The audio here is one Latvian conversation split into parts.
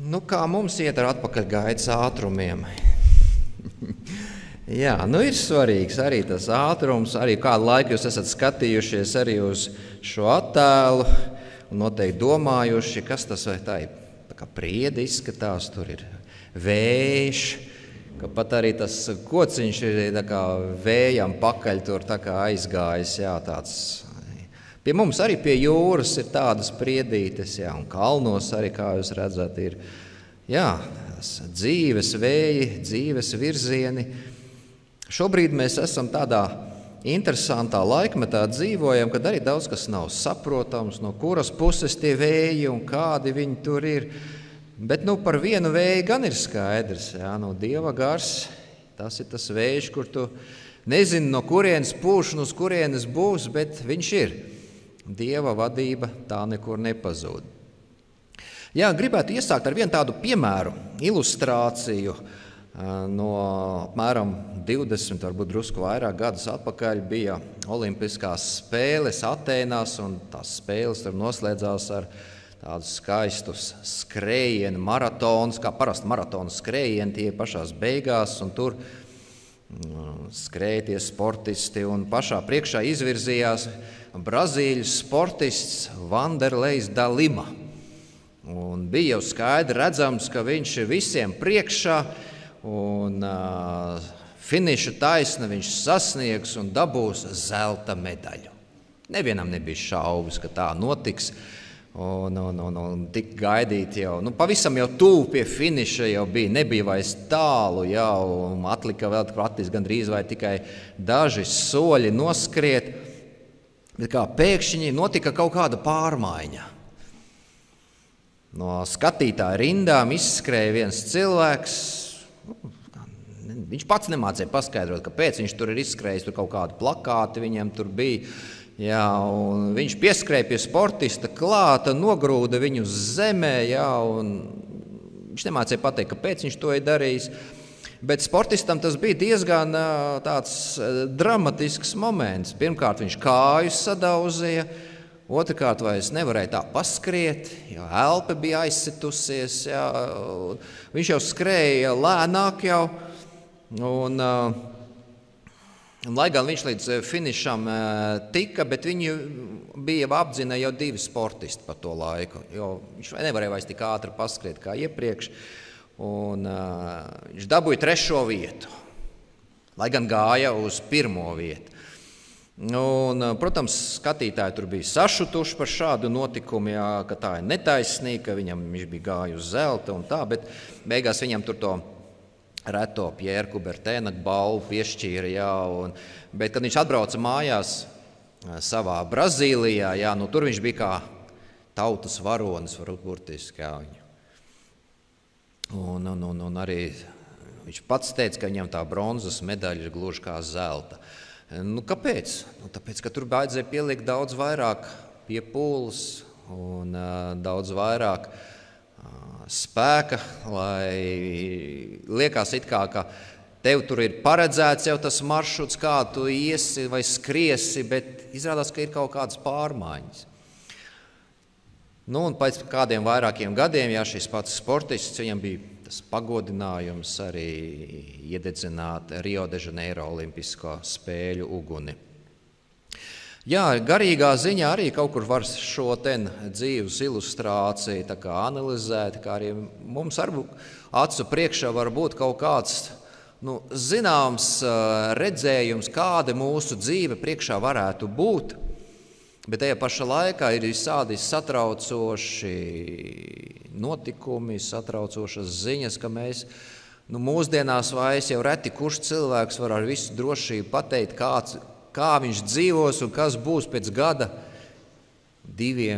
Nu, kā mums iet ar atpakaļgaitas ātrumiem? Jā, nu ir svarīgs arī tas ātrums, arī kādu laiku jūs esat skatījušies arī uz šo attēlu un noteikti domājuši, kas tas vai tā ir. Tā kā priedi izskatās, tur ir vējš, ka pat arī tas kociņš ir tā kā vējam pakaļ tur tā kā aizgājis, jā, tāds. Pie mums arī pie jūras ir tādas priedītes, jā, un kalnos arī, kā jūs redzat, ir, jā, dzīves vēji, dzīves virzieni. Šobrīd mēs esam tādā interesantā laikmetā dzīvojam, kad arī daudz kas nav saprotams, no kuras puses tie vēji un kādi viņi tur ir. Bet nu, par vienu vēju gan ir skaidrs, jā, no Dieva gars, tas ir tas vējš, kur tu nezini, no kurienes pūš un uz kurienes būs, bet viņš ir. Dieva vadība tā nekur nepazūd. Jā, gribētu iesākt ar vienu tādu piemēru, ilustrāciju. No apmēram 20, varbūt drusku vairāk gadus atpakaļ bija olimpiskās spēles Atēnās, un tās spēles tur noslēdzās ar tādu skaistu skrējienu, maratons, kā parasti maratonu skrējieni tie pašās beigās, un tur skrēja tie sportisti, un pašā priekšā izvirzījās Brazīļu sportists Vanderlejs da Lima. Un bija jau skaidri redzams, ka viņš ir visiem priekšā, un finiša taisna viņš sasniegs un dabūs zelta medaļu. Nevienam nebija šaubas, ka tā notiks. Un tik gaidīt jau, pavisam jau tuvu pie finiša jau bija, nebija vairs tālu jau, un atlika vēl praktiski gandrīz vai tikai daži soļi noskriet, bet kā pēkšņi notika kaut kāda pārmaiņa. No skatītāja rindām izskrēja viens cilvēks, viņš pats nemācēja paskaidrot, kāpēc viņš tur ir izskrējis, tur kaut kādi plakāti viņam tur bija. Jā, un viņš pieskrēja pie sportista klāta, nogrūda viņu zemē, jā, un viņš nemācēja pateikt, kāpēc viņš to ir darījis. Bet sportistam tas bija diezgan tāds dramatisks moments. Pirmkārt, viņš kāju sadauzīja, otrkārt vairs nevarēja tā paskriet, jo elpe bija aizsitusies, jā, viņš jau skrēja lēnāk jau, un lai gan viņš līdz finišam tika, bet viņu bija apdzina jau divi sportisti pa to laiku, jo viņš nevarēja vairs tik ātri paskriet kā iepriekš, un viņš dabūja 3. vietu, lai gan gāja uz 1. vietu. Un, protams, skatītāji tur bija sašutuši par šādu notikumu, jā, ka tā ir netaisnīga, ka viņš bija gāja uz zelta un tā, bet beigās viņam tur to reto Pjēra Kubertēna balvu piešķīra, jā, bet kad viņš atbrauca mājās savā Brazīlijā, jā, tur viņš bija kā tautas varonis, varbūt burtiski, jā. Un arī viņš pats teica, ka viņam tā bronzas medaļa ir gluži kā zelta. Kāpēc? Tāpēc, ka tur baidzēja pielikt daudz vairāk piepūles un daudz vairāk spēka, lai liekas it kā, ka tev tur ir paredzēts jau tas maršruts, kā tu iesi vai skriesi, bet izrādās, ka ir kaut kādas pārmaiņas. Un pēc kādiem vairākiem gadiem, jā, šis pats sportists, viņam bija tas pagodinājums arī iededzināt Rio de Janeiro olimpisko spēļu uguni. Jā, garīgā ziņā arī kaut kur var šo dzīves ilustrāciju tā kā analizēt, kā arī mums varbūt acu priekšā var būt kaut kāds zināms redzējums, kāda mūsu dzīve priekšā varētu būt, bet tajā pašā laikā ir visādi satraucoši notikumi, satraucošas ziņas, ka mēs mūsdienās vairs jau reti kurš cilvēks var ar visu drošību pateikt, kā viņš dzīvos un kas būs pēc gada, 2.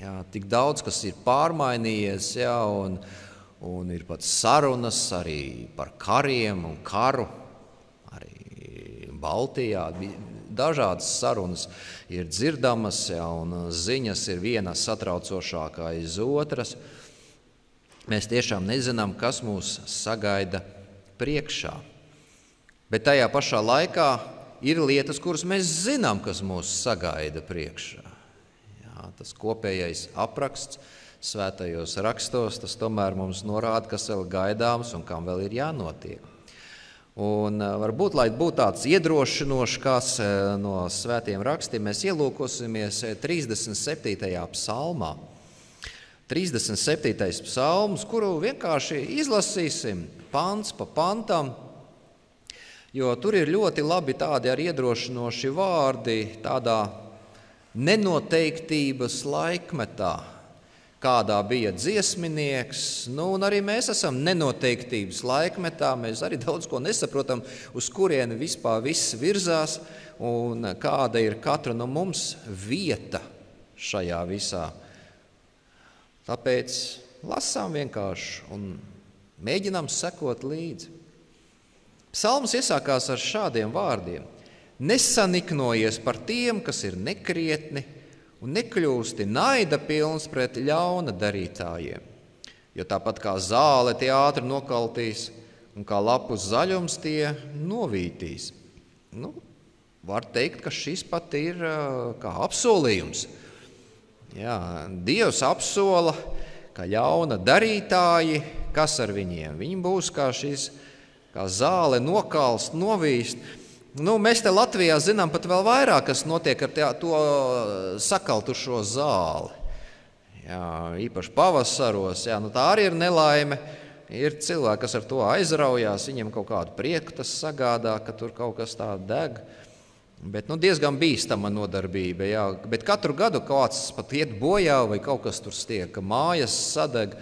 Jā, tik daudz, kas ir pārmainījies, jā, un ir pat sarunas arī par kariem un karu, arī Baltijā. Dažādas sarunas ir dzirdamas, jā, un ziņas ir viena satraucošākā aiz otras. Mēs tiešām nezinām, kas mūs sagaida priekšā. Bet tajā pašā laikā ir lietas, kuras mēs zinām, kas mūs sagaida priekšā. Jā, tas kopējais apraksts svētajos rakstos, tas tomēr mums norāda, kas vēl gaidāms un kam vēl ir jānotiek. Un varbūt, lai būtu tāds iedrošinošs kāds no svētiem rakstiem, mēs ielūkosimies 37. psalmā. 37. psalms, kuru vienkārši izlasīsim pants pa pantam, jo tur ir ļoti labi tādi ar iedrošinoši vārdi tādā nenoteiktības laikmetā, kādā bija dziesminieks, un arī mēs esam nenoteiktības laikmetā, mēs arī daudz ko nesaprotam, uz kurieni vispār viss virzās, un kāda ir katra no mums vieta šajā visā. Tāpēc lasām vienkārši un mēģinām sekot līdzi. Psalms iesākās ar šādiem vārdiem: nesaniknojies par tiem, kas ir nekrietni, un nekļūsti naida pilns pret ļauna darītājiem, jo tāpat kā zāle tie ātri nokaltīs, un kā lapus zaļums tie novītīs. Var teikt, ka šis pat ir kā apsolījums. Jā, Dievs apsola, ka ļauna darītāji, kas ar viņiem? Viņi būs kā zāle nokalst, novīst. Mēs te Latvijā zinām pat vēl vairāk, kas notiek ar to sakaltušo zāli. Jā, īpaši pavasaros, tā arī ir nelaime. Ir cilvēki, kas ar to aizraujās, viņiem kaut kādu prieku tas sagādā, ka tur kaut kas tā deg. Bet diezgan bīstama nodarbība. Jā. Bet katru gadu kāds pat iet bojā vai kaut kas tur stiek, ka mājas sadeg.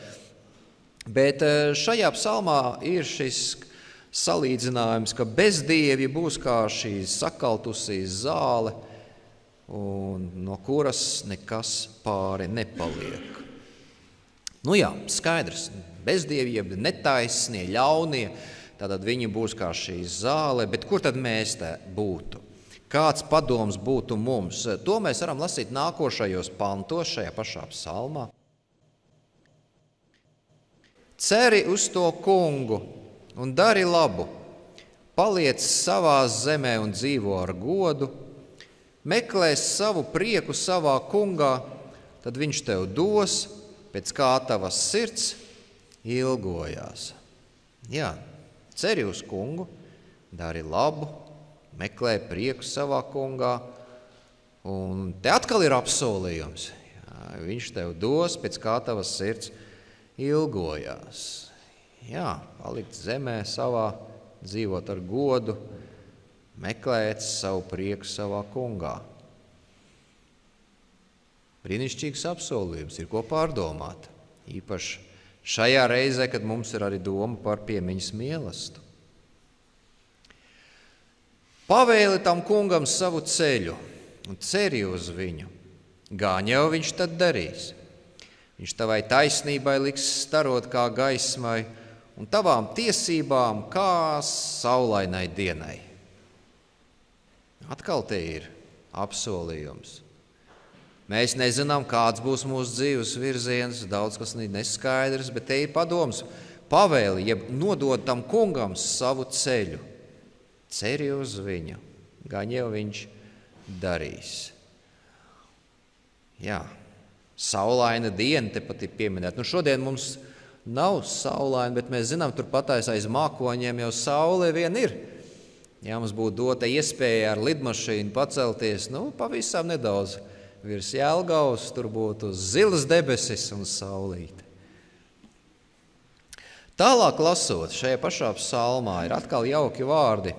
Bet šajā psalmā ir šis salīdzinājums, ka bezdievi būs kā šī sakaltusī zāle, un no kuras nekas pāri nepaliek. Skaidrs, bezdievi, jeb netaisnie, ļaunie, tātad viņi būs kā šī zāle, bet kur tad mēs te būtu? Kāds padoms būtu mums? To mēs varam lasīt nākošajos pantos šajā pašā psalmā. Ceri uz to kungu un dari labu, paliec savā zemē un dzīvo ar godu, meklēs savu prieku savā kungā, tad viņš tev dos, pēc kā tavas sirds ilgojās. Jā, ceri uz kungu, dari labu, meklē prieku savā kungā, un te atkal ir apsolījums. Jā, viņš tev dos, pēc kā tavas sirds ilgojās. Jā, palikt zemē savā, dzīvot ar godu, meklēt savu prieku savā kungā. Brīnišķīgs apsolījums, ir ko pārdomāt. Īpaši šajā reizē, kad mums ir arī doma par piemiņas mielastu. Pavēli tam kungam savu ceļu un ceri uz viņu. Gan jau viņš tad darīs. Viņš tavai taisnībai liks starot kā gaismai, un tavām tiesībām kā saulainai dienai. Atkal te ir apsolījums. Mēs nezinām, kāds būs mūsu dzīves virziens, daudz kas neskaidrs, bet te ir padoms, pavēli, jeb nodod tam kungam savu ceļu. Ceri uz viņu, gan jau viņš darīs. Jā, saulaina diena te pat ir pieminēta. Šodien mums nav saulaina, bet mēs zinām, tur patās aiz mākoņiem jau saule vien ir. Ja mums būtu dota iespēja ar lidmašīnu pacelties, pavisam nedaudz virs Jelgavas, tur būtu zilas debesis un saulīte. Tālāk lasot, šajā pašā psalmā ir atkal jauki vārdi.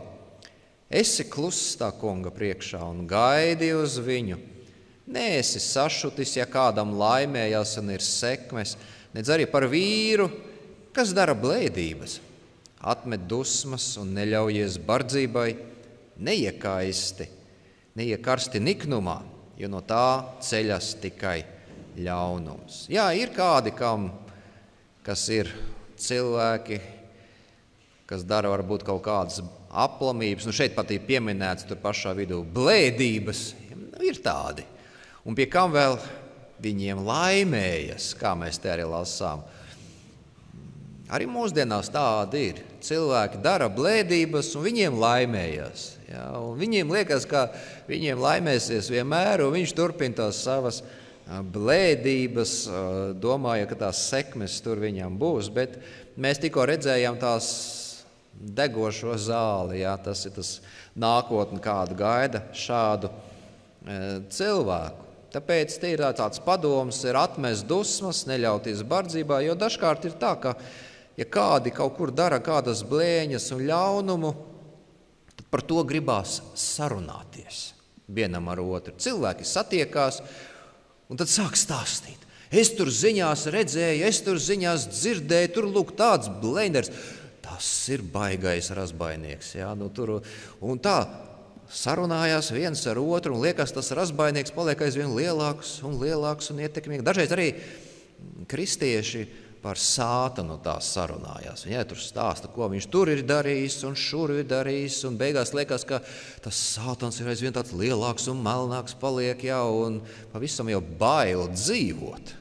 Esi kluss tā kunga priekšā un gaidi uz viņu. Neesi sašutis, ja kādam laimējas un ir sekmes, nedz arī par vīru, kas dara blēdības. Atmet dusmas un neļaujies bardzībai, neiekarsti niknumā, jo no tā ceļas tikai ļaunums. Jā, ir kādi, kas ir cilvēki, kas dara varbūt kaut kādas aplamības, šeit pat ir pieminēts tur pašā vidū blēdības, ir tādi. Un pie kam vēl viņiem laimējas, kā mēs te arī lasām. Arī mūsdienās tādi ir. Cilvēki dara blēdības un viņiem laimējas. Ja? Un viņiem liekas, ka viņiem laimēsies vienmēr, un viņš turpina tās savas blēdības, domāja, ka tās sekmes tur viņam būs, bet mēs tikko redzējām tās degošo zāli, jā, tas ir tas nākotne, kādu gaida šādu cilvēku. Tāpēc te ir tāds padoms, ir atmest dusmas, neļauties bardzībā, jo dažkārt ir tā, ka, ja kādi kaut kur dara kādas blēņas un ļaunumu, tad par to gribās sarunāties vienam ar otru. Cilvēki satiekās un tad sāk stāstīt. Es tur ziņās redzēju, es tur ziņās dzirdēju, tur lūk tāds blēņders. Tas ir baigais razbainieks. Jā, nu tur, un tā sarunājās viens ar otru, un liekas, tas razbainieks paliek aizvien lielāks un ietekmīgs. Dažreiz arī kristieši par Sātanu tā sarunājās. Viņi tur stāsta, ko viņš tur ir darījis un šur ir darījis, un beigās liekas, ka tas Sātans ir aizvien tāds lielāks un melnāks paliek, jā, un pavisam jau bail dzīvot.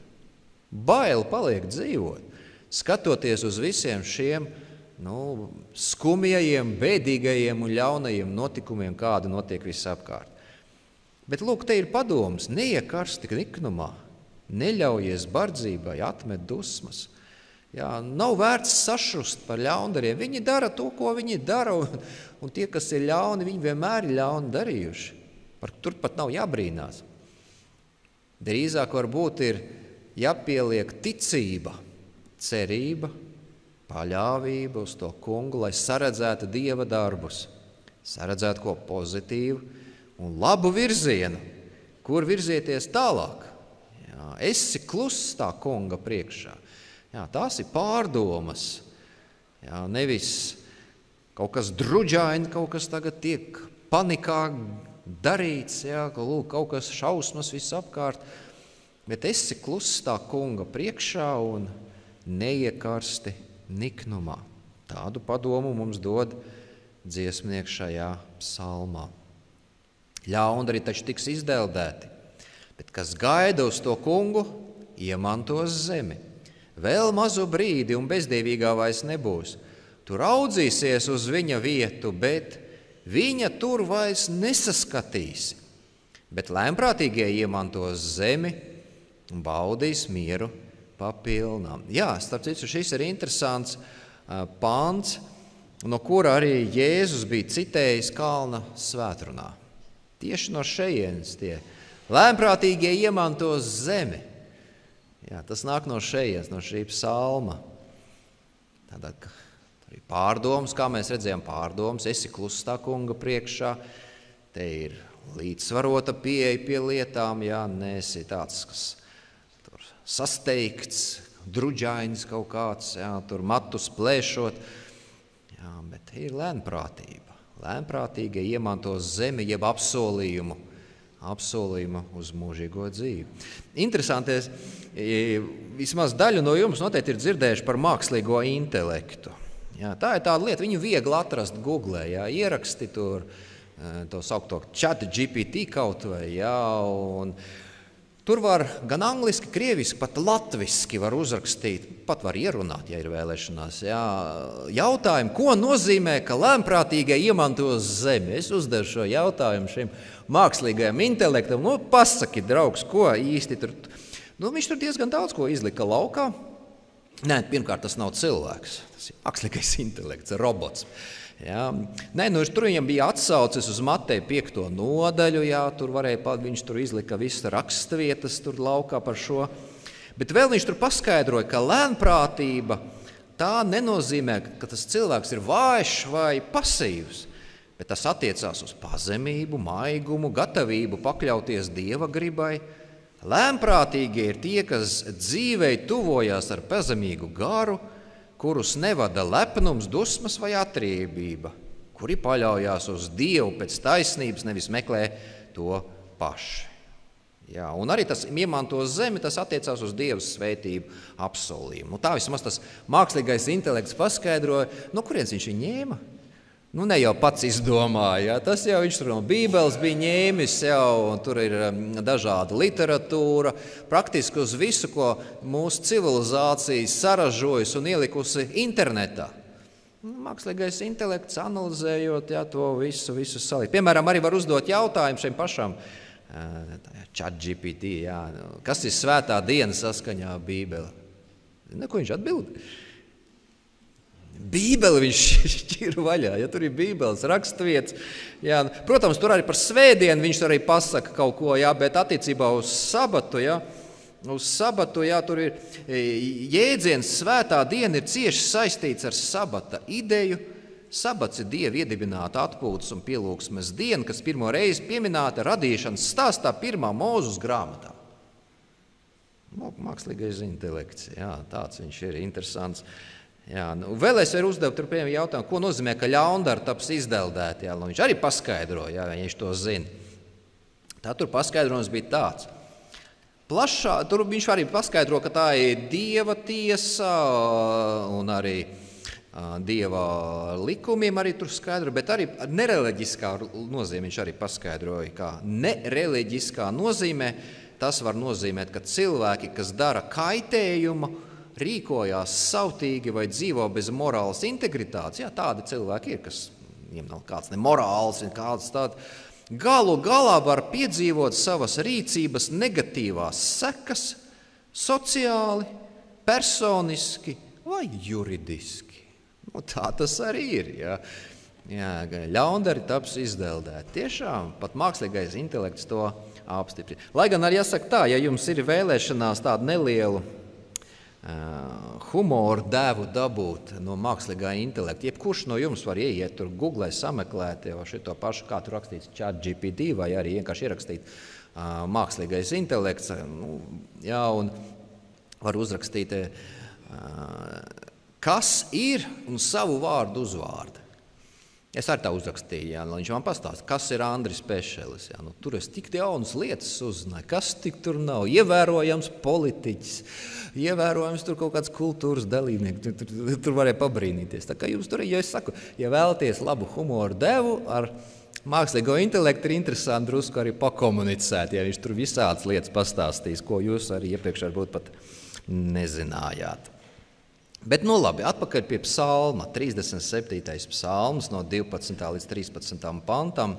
Bail paliek dzīvot, skatoties uz visiem šiem skumjajiem, bēdīgajiem un ļaunajiem notikumiem, kādi notiek visapkārt. Bet lūk, te ir padoms, neiekarsti niknumā, neļaujies bardzībai, atmet dusmas. Jā, nav vērts sašust par ļaundariem. Viņi dara to, ko viņi dara, un tie, kas ir ļauni, viņi vienmēr ir ļauni darījuši. Tur pat nav jābrīnās. Drīzāk varbūt ir jāpieliek ticība, cerība, paļāvība uz to kungu, lai saredzētu Dieva darbus, saredzētu ko pozitīvu un labu virzienu, kur virzieties tālāk. Jā, esi kluss tā kunga priekšā. Jā, tās ir pārdomas. Jā, nevis kaut kas druģaini, kaut kas tagad tiek panikā darīts, jā, ka lūk, kaut kas šausmas visapkārt, bet esi kluss tā kunga priekšā un neiekarsti niknumā. Tādu padomu mums dod dziesmnieks šajā psalmā. Ļaundari taču tiks izdeldēti, bet kas gaida uz to kungu, iemantos zemi. Vēl mazu brīdi un bezdievīgā vairs nebūs. Tu raudzīsies uz viņa vietu, bet viņa tur vairs nesaskatīsi. Bet lēmprātīgie iemantos zemi un baudīs mieru papilnām. Jā, starp citu, šis ir interesants pāns, no kura arī Jēzus bija citējis kalna svētrunā. Tieši no šejienes tie lēmprātīgie iemantos zemi. Jā, tas nāk no šejienes, no šī psalma. Tātad arī pārdomas, kā mēs redzējām, pārdomas, esi kluss tā kunga priekšā, te ir līdzsvarota pieeja pie lietām, jā, neesi tāds, kas sasteigts, druģainis kaut kāds, jā, tur matus plēšot, jā, bet ir lēnprātība. Lēnprātīgie iemantos zemi, jeb apsolījumu uz mūžīgo dzīvi. Interesanties, vismaz daļu no jums noteikti ir dzirdējuši par mākslīgo intelektu. Jā, tā ir tāda lieta, viņu viegli atrast Google, jā, ieraksti tur to saukto ChatGPT kaut vai, jā, un tur var gan angliski, krieviski, pat latviski var uzrakstīt, pat var ierunāt, ja ir vēlēšanās. Jā, jautājumu, ko nozīmē, ka lēmprātīgie iemantos zemi? Es uzdevu šo jautājumu šim mākslīgajam intelektam. Pasaki, draugs, ko īsti tur? Viņš tur diezgan daudz ko izlika laukā. Nē, pirmkārt, tas nav cilvēks. Tas ir mākslīgais intelekts, robots. Jā. Nē, tur viņam bija atsauces uz Mateja 5. nodaļu, jā, tur viņš tur izlika visas rakstvietas tur laukā par šo. Bet vēl viņš tur paskaidroja, ka lēnprātība tā nenozīmē, ka tas cilvēks ir vājš vai pasīvs, bet tas attiecās uz pazemību, maigumu, gatavību pakļauties Dieva gribai. Lēnprātīgie ir tie, kas dzīvei tuvojās ar pazemīgu garu, kurus nevada lepnums, dusmas vai atriebība, kuri paļaujās uz Dievu pēc taisnības, nevis meklē to paši. Jā, un arī tas iemantos zemi, tas attiecās uz Dieva svētību apsolījumu. Tā vismaz tas mākslīgais intelekts paskaidroja, no kurienes viņš viņu ņēma. Ne jau pats izdomāja, jā. Tas jau viņš tur no Bībeles bija ņēmis, jau, un tur ir dažāda literatūra, praktiski uz visu, ko mūsu civilizācija saražojusi un ielikusi internetā. Mākslīgais intelekts analizējot, jā, to visu salikt. Piemēram, arī var uzdot jautājumu šiem pašam ChatGPT, jā. Kas ir svētā diena saskaņā ar Bībeli? Ko viņš atbild? Bībeli viņš šķir vaļā, ja tur ir Bībeles raksturvietas. Jā. Protams, tur arī par svētdienu viņš arī pasaka kaut ko, jā, bet attiecībā uz sabatu, jā, tur ir jēdziens svētā diena ir cieši saistīts ar sabata ideju. Sabats ir Dieva iedibināta atpūtas un pielūgsmes diena, kas pirmo reizi pieminēta radīšanas stāstā 1. Mūzes grāmatā. Mākslīgais intelekts, jā, tāds viņš ir interesants. Jā, vēl es varu uzdevot tur piemēram jautājumu, ko nozīmē, ka ļaundari taps izdeldēti. Jā, viņš arī paskaidro, jā, viņš to zina. Tā tur paskaidrojums bija tāds. Tur viņš arī paskaidro, ka tā ir Dieva tiesa un arī Dieva likumiem arī tur skaidro, bet arī nereliģiskā nozīmē viņš arī paskaidroja, kā nereliģiskā nozīmē tas var nozīmēt, ka cilvēki, kas dara kaitējumu, rīkojās sautīgi vai dzīvo bez morālas integritātes. Jā, tādi cilvēki ir, kas viņiem nav kāds nemorāls, kāds tāds. Galu galā var piedzīvot savas rīcības negatīvās sekas sociāli, personiski vai juridiski. Tā tas arī ir. Jā. Jā, ļaundari taps izdeldēti. Tiešām pat mākslīgais intelekts to apstiprina. Lai gan arī jāsaka tā, ja jums ir vēlēšanās tādu nelielu humoru devu dabūt no mākslīgā intelekta. Jebkurš no jums var ieiet tur Google, sameklēt jau šito pašu, kā tur rakstīts ChatGPT, vai arī vienkārši ierakstīt mākslīgais intelekts. Jā, un var uzrakstīt, kas ir un savu vārdu uzvārdu. Es arī tā uzrakstīju, jā, viņš man pastāsta, kas ir Andris Pešelis. Jā, tur es tik jaunas lietas uzzināju, kas tik tur nav. Ievērojams politiķis, ievērojams tur kaut kāds kultūras dalībnieks, tur varēja pabrīnīties. Tā kā jums tur, ja es saku, ja vēlaties labu humoru devu ar mākslīgo intelektu, ir interesanti drusku arī pakomunicēt, ja viņš tur visādas lietas pastāstīs, ko jūs arī iepriekš varbūt pat nezinājāt. Bet, labi, atpakaļ pie psalma, 37. psalms no 12. līdz 13. pantam.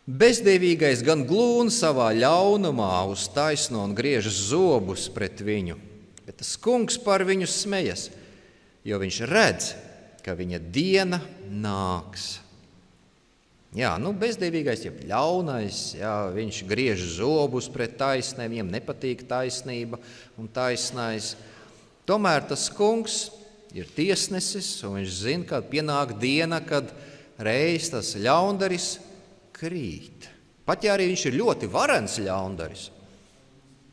Bezdievīgais gan glūn savā ļaunumā uz taisno un griežas zobus pret viņu, bet tas kungs par viņu smejas, jo viņš redz, ka viņa diena nāks. Jā, bezdievīgais, jeb ļaunais, jā, viņš griež zobus pret taisnēm, viņam nepatīk taisnība un taisnais. Tomēr tas kungs ir tiesnesis, un viņš zina, kad pienāk diena, kad reiz tas ļaundaris krīt. Pat ja arī viņš ir ļoti varens ļaundaris.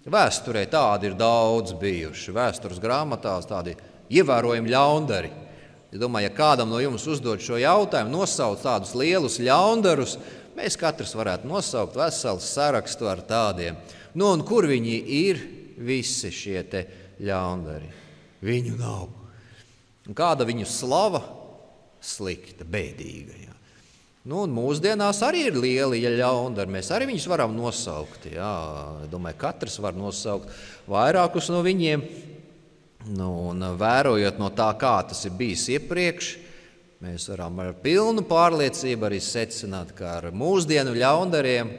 Vēsturē tādi ir daudz bijuši. Vēstures grāmatās tādi ievērojami ļaundari. Es domāju, ja kādam no jums uzdod šo jautājumu, nosaukt tādus lielus ļaundarus, mēs katrs varētu nosaukt veselu sarakstu ar tādiem. Un kur viņi ir visi šie te ļaundari? Viņu nav. Un kāda viņu slava? Slikta, bēdīga. Jā. Un mūsdienās arī ir lieli ļaundari. Mēs arī viņus varam nosaukt. Jā. Domāju, katrs var nosaukt vairākus no viņiem. Un vērojot no tā, kā tas ir bijis iepriekš, mēs varam ar pilnu pārliecību arī secināt, ka ar mūsdienu ļaundariem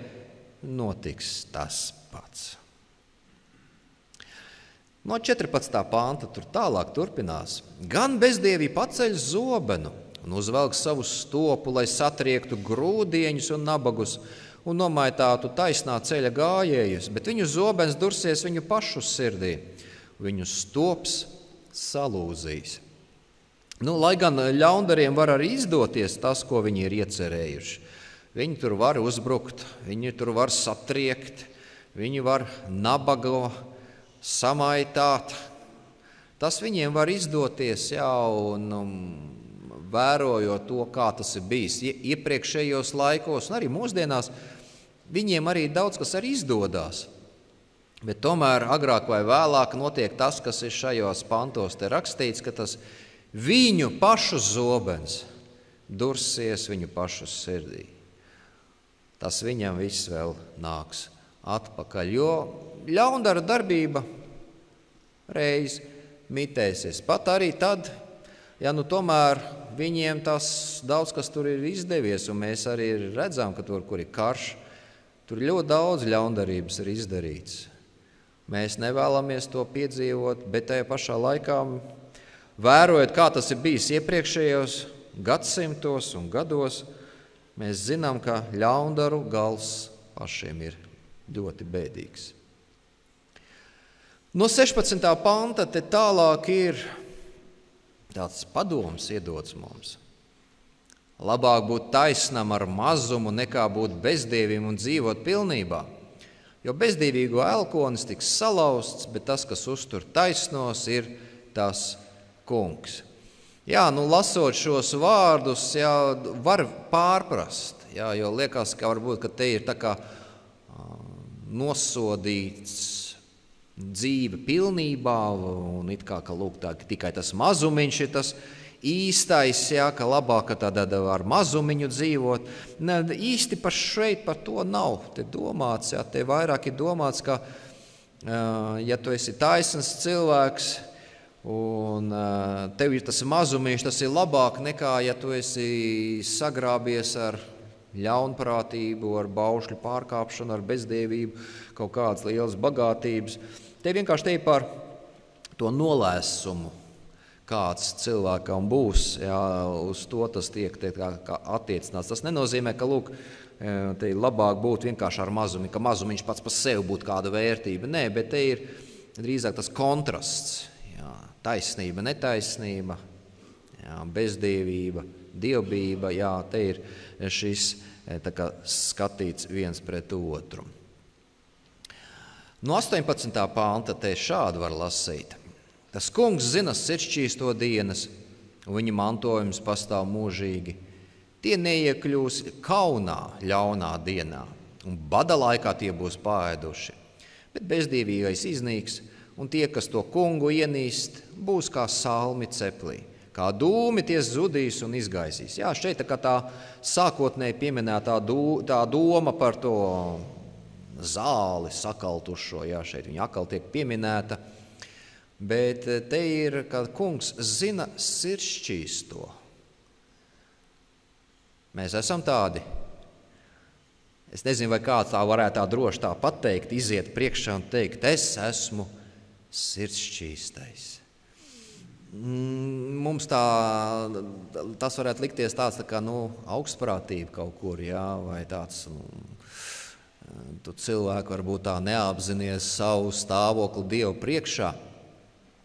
notiks tas pats. No 14. panta tur tālāk turpinās. Gan bezdievī paceļ zobenu un uzvelk savu stopu, lai satriektu grūdieņus un nabagus un nomaitātu taisnā ceļa gājējus, bet viņu zobens dursies viņu pašu sirdī, viņu stops salūzīs. Lai gan ļaundariem var arī izdoties tas, ko viņi ir iecerējuši. Viņi tur var uzbrukt, viņi tur var satriekt, viņi var nabago samaitāt. Tas viņiem var izdoties, jā, un vērojot to, kā tas ir bijis iepriekšējos laikos, un arī mūsdienās, viņiem arī daudz kas arī izdodas. Bet tomēr agrāk vai vēlāk notiek tas, kas ir šajos pantos te rakstīts, ka tas viņu pašu zobens dursies viņu pašu sirdī. Tas viņam viss vēl nāks atpakaļ, jo ļaundara darbība reiz mitēsies. Pat arī tad, ja tomēr viņiem tas daudz kas tur ir izdevies, un mēs arī redzam, ka tur, kur ir karš, Tur ļoti daudz ļaundarības ir izdarīts. Mēs nevēlamies to piedzīvot, bet tajā pašā laikā, vērojot, kā tas ir bijis iepriekšējos gadsimtos un gados, mēs zinām, ka ļaundaru gals pašiem ir ļoti bēdīgs. No 16. panta te tālāk ir tāds padoms iedots mums. Labāk būt taisnam ar mazumu, nekā būt bezdievim un dzīvot pilnībā. Jo bezdīvīgo elkonis tiks salauzts, bet tas, kas uztur taisnos, ir tas kungs. Jā, lasot šos vārdus, var pārprast, jo liekas, ka varbūt, ka te ir tā kā nosodīts dzīve pilnībā, un it kā, ka lūk, tā, tikai tas mazumiņš ir tas īstais, ka labāk tad ar mazumiņu dzīvot. Ne, īsti šeit par to nav te domāts, te vairāk ir domāts, ka ja tu esi taisns cilvēks un tev ir tas mazumiņš, tas ir labāk nekā, ja tu esi sagrābies ar ļaunprātību, ar baušļu pārkāpšanu, ar bezdievību, kaut kādas lielas bagātības. Te vienkārši te par to nolēsumu, kāds cilvēkam būs, uz to tas tiek attiecināts. Tas nenozīmē, ka lūk, te ir labāk būt vienkārši ar mazumiņu, ka mazumiņš pats par sevi būtu kāda vērtība. Nē, bet te ir drīzāk tas kontrasts. Taisnība, netaisnība, bezdievība, dievbība, te ir šis skatīts viens pret otru. No 18. panta te šādi var lasīt. Tas kungs zina sirdsčīsto dienas, un viņa mantojums pastāv mūžīgi. Tie neiekļūs kaunā ļaunā dienā, un bada laikā tie būs paēduši. Bet bezdīvīgais iznīks, un tie, kas to kungu ienīst, būs kā salmi ceplī. Kā dūmi tie zudīs un izgaisīs. Šeit tā sākotnēji pieminētā tā doma par to zāli sakaltušo, šeit viņa atkal tiek pieminēta, bet te ir, ka kungs zina sirdsčīsto. Mēs esam tādi. Es nezinu, vai kāds tā varētu tā droši tā pateikt, iziet priekšā un teikt, es esmu sirdsčīstais. Mums tas varētu likties tāds tā kā, augstprātība kaut kur, vai tāds, tu cilvēku varbūt tā neapzinies savu stāvokli Dievu priekšā.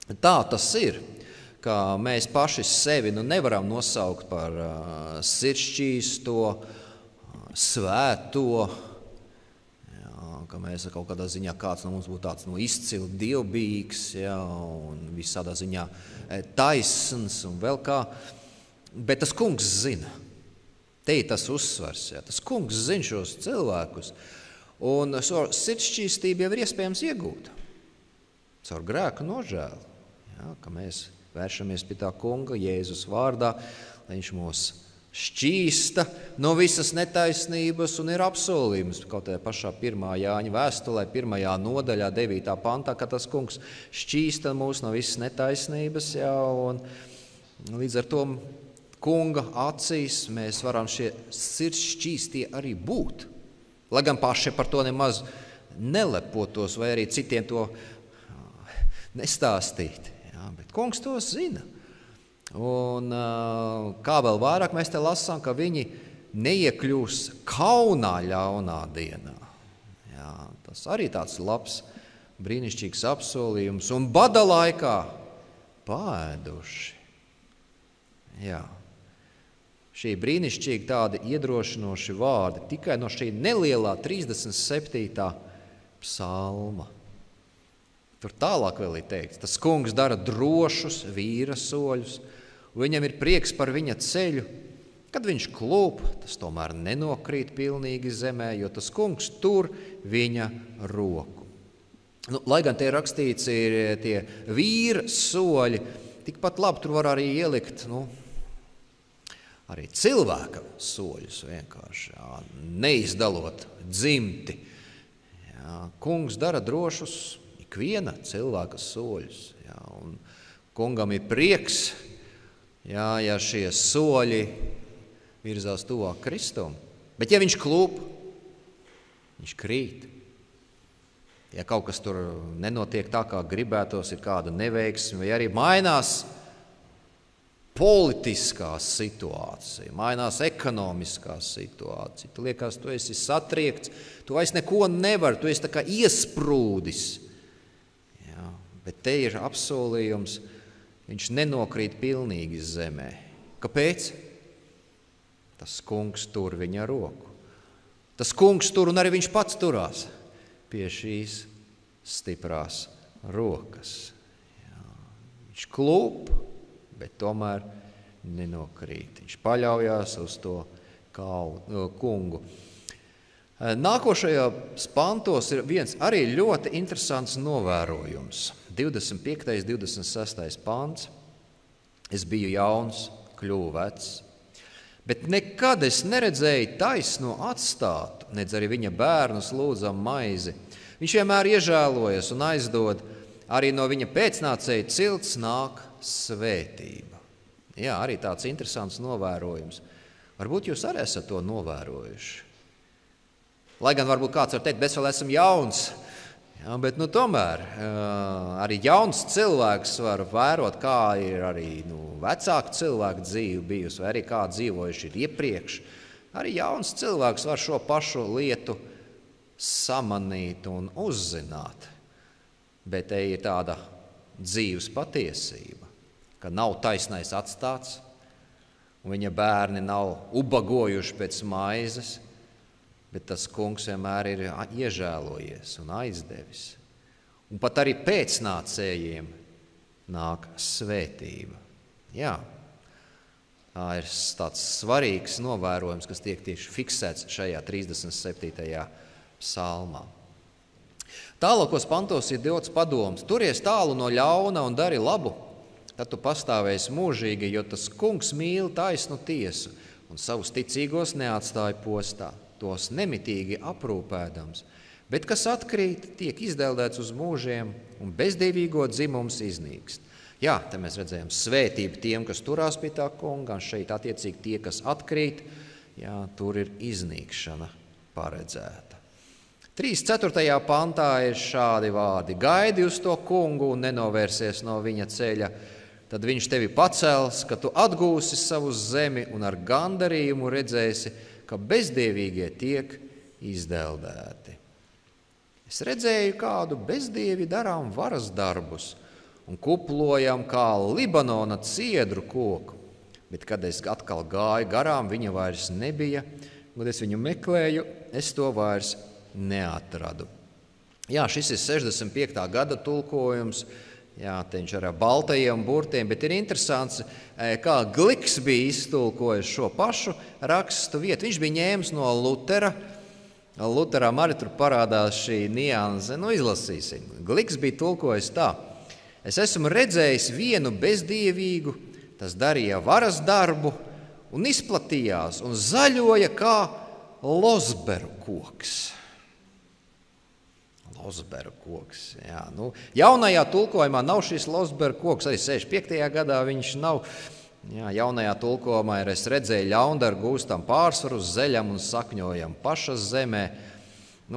Tā tas ir, ka mēs paši sevi nevaram nosaukt par sirdsčīsto, svēto, ka mēs kaut kādā ziņā kāds no mums būtu tāds izcili dievbijīgs, un visādā ziņā taisns un vēl kā. Bet tas kungs zina. Te ir tas uzsvars. Tas kungs zina šos cilvēkus. Un sirdsčīstību jau ir iespējams iegūt caur grēku nožēlu. Ka mēs vēršamies pie tā kunga Jēzus vārdā, lai viņš mūs šķīsta no visas netaisnības un ir apsolījums. Kaut tajā pašā 1. Jāņa vēstulē, 1. nodaļā, 9. pantā, ka tas kungs šķīsta mūs no visas netaisnības. Un līdz ar to kunga acīs mēs varam šie sirdsšķīstie arī būt. Lai gan paši par to nemaz nelepotos vai arī citiem to nestāstīt. Bet kungs to zina. Un kā vēl vairāk mēs te lasām, ka viņi neiekļūs kaunā ļaunā dienā. Tas arī tāds labs, brīnišķīgs apsolījums. Un bada laikā paēduši. Šī brīnišķīgi tādi iedrošinoši vārdi tikai no šī nelielā 37. psalma. Tur tālāk vēl ir teikts, tas kungs dara drošus vīra soļus, un viņam ir prieks par viņa ceļu. Kad viņš klūp, tas tomēr nenokrīt pilnīgi zemē, jo tas kungs tur viņa roku. Lai gan tie rakstīts ir tie vīra soļi, tikpat labi tur var arī ielikt, arī cilvēka soļus vienkārši, neizdalot dzimti. Kungs dara drošus ikviena cilvēka soļus. Un kungam ir prieks, ja šie soļi virzās tuvāk Kristum. Bet ja viņš klūp, viņš krīt. Ja kaut kas tur nenotiek tā, kā gribētos, ir kāda neveiksme, vai arī mainās politiskā situācija, mainās ekonomiskā situācija. Tu liekas, tu esi satriekts, tu vairs neko nevari, tu esi tā kā iesprūdis. Jā, bet te ir apsolījums, viņš nenokrīt pilnīgi zemē. Kāpēc? Tas kungs tur viņa roku. Tas kungs tur un arī viņš pats turās pie šīs stiprās rokas. Jā, viņš klūp, bet tomēr nenokrīt. Viņš paļaujās uz to kungu. Nākošajos pantos ir viens arī ļoti interesants novērojums. 25. 26. pants. Es biju jauns, kļuvu vecs, bet nekad es neredzēju taisno atstātu, nedz arī viņa bērnus lūdzam maizi. Viņš vienmēr iežēlojas un aizdod, arī no viņa pēcnācēja cilts nāk svētība. Jā, arī tāds interesants novērojums. Varbūt jūs arī esat to novērojuši. Lai gan varbūt kāds var teikt, bet es vēl esmu jauns. Jā, bet tomēr arī jauns cilvēks var vērot, kā ir arī vecāku cilvēku dzīve bijusi, vai arī kā dzīvojuši ir iepriekš. Arī jauns cilvēks var šo pašu lietu samanīt un uzzināt. Bet te ir tāda dzīves patiesība, ka nav taisnais atstāts, un viņa bērni nav ubagojuši pēc maizes, bet tas kungs vienmēr ir iežēlojies un aizdevis. Un pat arī pēcnācējiem nāk svētība. Jā, tā ir tāds svarīgs novērojums, kas tiek tieši fiksēts šajā 37. psalmā. Tālākos pantos ir dots padoms. Turies tālu no ļauna un dari labu, tad tu pastāvēsi mūžīgi, jo tas kungs mīl taisnu tiesu un savus ticīgos neatstāja postā, tos nemitīgi aprūpēdams. Bet kas atkrīt, tiek izdeldēts uz mūžiem un bezdīvīgo dzimums iznīkst. Jā, te mēs redzējām svētību tiem, kas turās pie tā kunga, un šeit attiecīgi tie, kas atkrīt, jā, tur ir iznīkšana paredzēta. 3.4. pantā ir šādi vārdi. Gaidi uz to kungu un nenovērsies no viņa ceļa, tad viņš tevi pacels, ka tu atgūsi savu zemi un ar gandarījumu redzēsi, ka bezdievīgie tiek izdeldēti. Es redzēju, kādu bezdievi darām varas darbus un kuplojam kā Libanona ciedru koku, bet kad es atkal gāju garām, viņa vairs nebija, un es viņu meklēju, es to vairs neatradu. Jā, šis ir 65. gada tulkojums, jā, te viņš ar baltajiem burtiem, bet ir interesants, kā Gliks bija iztulkojis šo pašu rakstu vietu. Viņš bija ņēmis no Lutera. Luterām arī tur parādās šī nianse. Izlasīsim. Gliks bija tulkojis tā. Es esmu redzējis vienu bezdievīgu, tas darīja varas darbu un izplatījās un zaļoja kā lozberu koks. Lozberu koks, jā. Jaunajā tulkojumā nav šis lozberu koks, arī 65. gadā viņš nav. Jā, jaunajā tulkojumā ir es redzēju ļaundaru gūstam pārsvaru uz zeļam un sakņojam pašas zemē.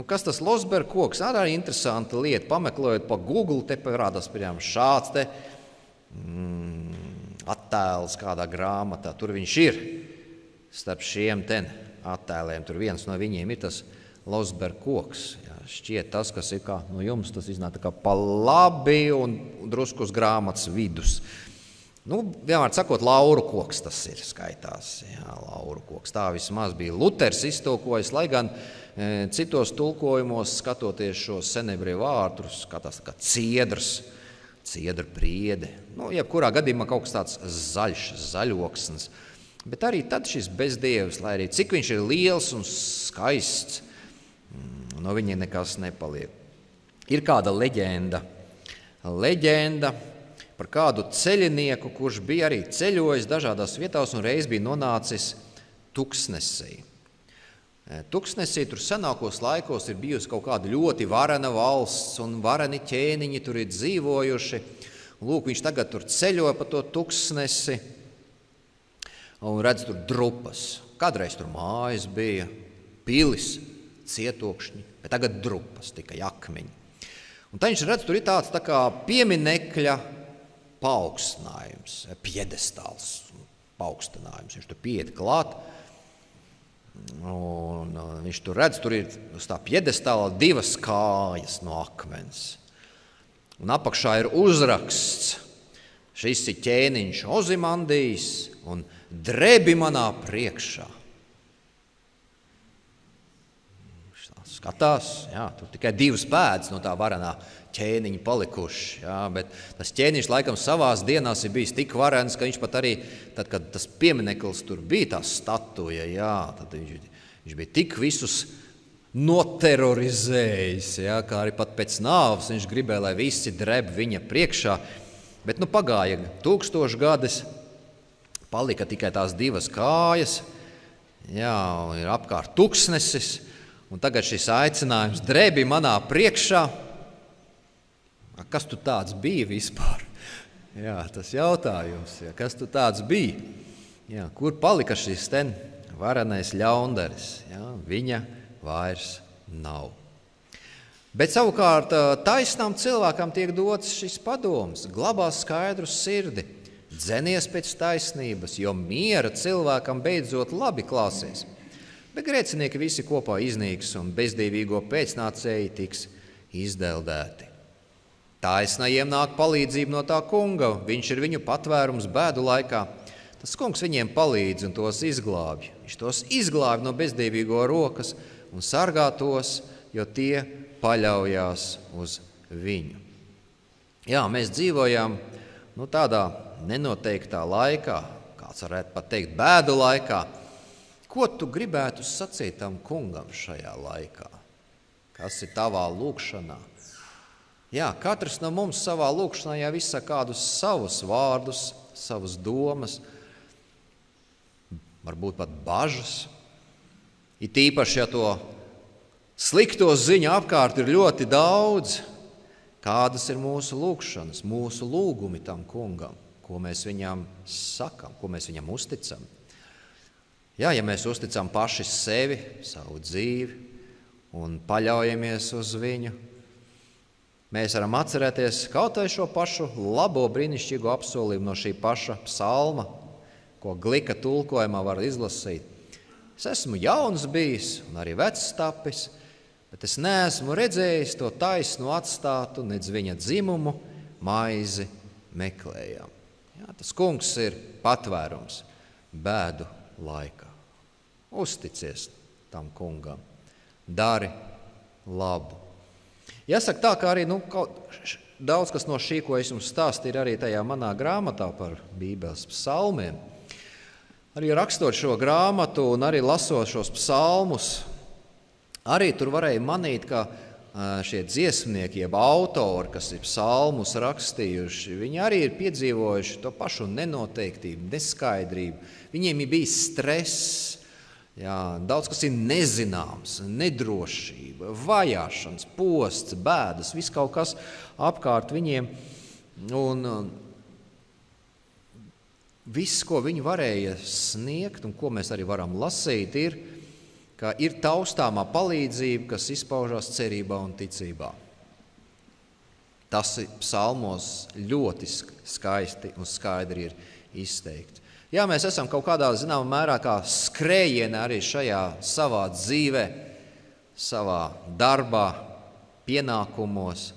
Kas tas lozberu koks? Arī interesanta lieta. Pameklējot pa Google, te parādās šāds te attēls kādā grāmatā. Tur viņš ir starp šiem attēliem. Tur viens no viņiem ir tas lozberu koks. Jā, šķiet tas, kas ir kā no jums, tas iznāk tā kā pa labi un drusku uz grāmatas vidus. Vienmēr sakot, lauru koks tas ir skaitās. Jā, lauru koks. Tā vismaz bija Luters iztulkojis, lai gan citos tulkojumos, skatoties šos senebreju vārdus, skatās tā kā ciedrs, ciedra priede. Jebkurā gadījumā kaut kas tāds zaļš, zaļoksns. Bet arī tad šis bezdievs, lai arī cik viņš ir liels un skaists, no viņa nekas nepaliek. Ir kāda leģenda par kādu ceļinieku, kurš bija arī ceļojis dažādās vietās un reiz bija nonācis Tuksnesī. Tuksnesī tur senākos laikos ir bijusi kaut kāda ļoti varena valsts un vareni ķēniņi tur ir dzīvojuši. Lūk, viņš tagad tur ceļoja pa to Tuksnesi un redz tur drupas. Kādreiz tur mājas bija, pilis, cietokšņi, bet tagad drupas, tikai akmeņi. Un tad viņš redz, tur ir tāds tā kā pieminekļa paaugstinājums, piedestāls paaugstinājums. Viņš tur pieiet klāt, un viņš tur redz, tur ir uz tā piedestāla 2 kājas no akmens. Un apakšā ir uzraksts, šis ir ķēniņš Ozimandijs un drebi manā priekšā. Skatās, jā, tur tikai 2 pēdas no tā varenā ķēniņa palikuši, jā, bet tas ķēniņš laikam savās dienās ir bijis tik varens, ka viņš pat arī, tad, kad tas piemineklis tur bija, tā statuja, jā, tad viņš bija tik visus noterorizējis, jā, kā arī pat pēc nāves viņš gribēja, lai visi dreb viņa priekšā, bet pagāja 1000 gadus, palika tikai tās 2 kājas, jā, un ir apkārt tuksnesis, un tagad šis aicinājums drebi manā priekšā. Kas tu tāds bija vispār? Jā, tas jautājums, jā, kas tu tāds bija? Jā, kur palika šis ten varenais ļaundaris? Jā, viņa vairs nav. Bet savukārt taisnām cilvēkam tiek dots šis padoms, glabā skaidru sirdi, dzenies pēc taisnības, jo miera cilvēkam beidzot labi klāsies. Bet grēcinieki visi kopā iznīks un bezdīvīgo pēcnācēji tiks izdeldēti. Taisnajiem nāk palīdzība no tā kunga, viņš ir viņu patvērums bēdu laikā. Tas kungs viņiem palīdz un tos izglābj. Viņš tos izglābj no bezdīvīgo rokas un sargā tos, jo tie paļaujās uz viņu. Jā, mēs dzīvojam tādā nenoteiktā laikā, kāds varētu pat teikt bēdu laikā. Ko tu gribētu sacīt tam kungam šajā laikā? Kas ir tavā lūkšanā? Jā, katrs no mums savā lūkšanā jau izsaka kādus savus vārdus, savas domas, varbūt pat bažas. It īpaši, ja to slikto ziņu apkārt ir ļoti daudz, kādas ir mūsu lūkšanas, mūsu lūgumi tam kungam, ko mēs viņam sakam, ko mēs viņam uzticam. Jā, ja mēs uzticam paši sevi, savu dzīvi un paļaujamies uz viņu, mēs varam atcerēties kaut vai šo pašu labo brīnišķīgo apsolījumu no šī paša psalma, ko Glika tulkojumā var izlasīt. Es esmu jauns bijis un arī vecs tapis, bet es neesmu redzējis to taisnu atstātu, nedz viņa dzimumu maizi meklējam. Jā, tas kungs ir patvērums bēdu laikā. Uzticies tam kungam, dari labu. Jāsaka tā, ka arī daudz kas no šī, ko es jums stāstīju, ir arī tajā manā grāmatā par Bībeles psalmiem. Arī rakstot šo grāmatu un arī lasot šos psalmus, arī tur varēja manīt, ka šie dziesmnieki, jeb autori, kas ir psalmus rakstījuši, viņi arī ir piedzīvojuši to pašu nenoteiktību, neskaidrību. Viņiem ir bijis stress, jā, daudz kas ir nezināms, nedrošība, vajāšanas, posts, bēdas, viss kaut kas apkārt viņiem. Un viss, ko viņi varēja sniegt un ko mēs arī varam lasīt, ir, ka ir taustāmā palīdzība, kas izpaužās cerībā un ticībā. Tas psalmos ļoti skaisti un skaidri ir izteikts. Jā, mēs esam kaut kādā zināmā mērā kā skrējienā arī šajā savā dzīvē, savā darbā, pienākumos.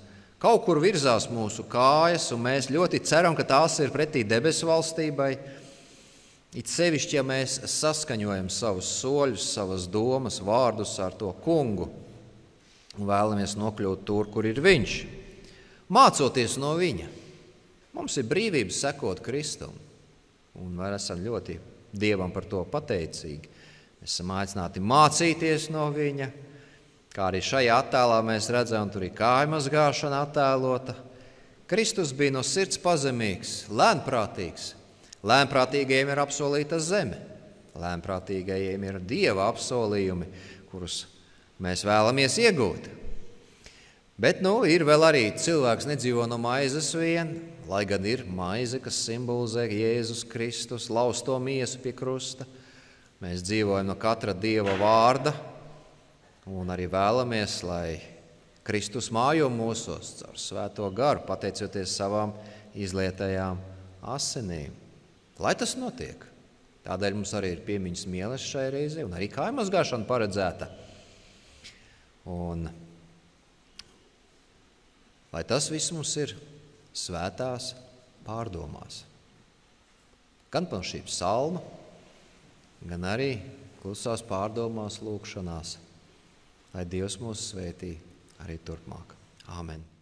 Kaut kur virzās mūsu kājas, un mēs ļoti ceram, ka tās ir pretī debesu valstībai. It sevišķi, ja mēs saskaņojam savus soļus, savas domas, vārdus ar to kungu un vēlamies nokļūt tur, kur ir viņš. Mācoties no viņa, mums ir brīvība sekot Kristum. Un mēs esam ļoti Dievam par to pateicīgi. Mēs esam aicināti mācīties no viņa, kā arī šajā attēlā mēs redzam, tur ir kājmazgāšana attēlota. Kristus bija no sirds pazemīgs, lēnprātīgs. Lēnprātīgajiem ir apsolīta zeme. Lēnprātīgajiem ir Dieva apsolījumi, kurus mēs vēlamies iegūt. Bet, ir vēl arī cilvēks nedzīvo no maizes vien, lai gan ir maize, kas simbolizē Jēzus Kristus, lausto miesu pie krusta. Mēs dzīvojam no katra Dieva vārda, Un arī vēlamies, lai Kristus mājo mūsos caur Svēto garu, pateicoties savām izlietajām asinīm. Lai tas notiek. Tādēļ mums arī ir piemiņas mieles šai reizē un arī kājmazgāšana paredzēta. Un lai tas viss mums ir svētās pārdomās. Gan par šī psalma, gan arī klusās pārdomās lūkšanās. Lai Dievs mūs svētī arī turpmāk. Āmen.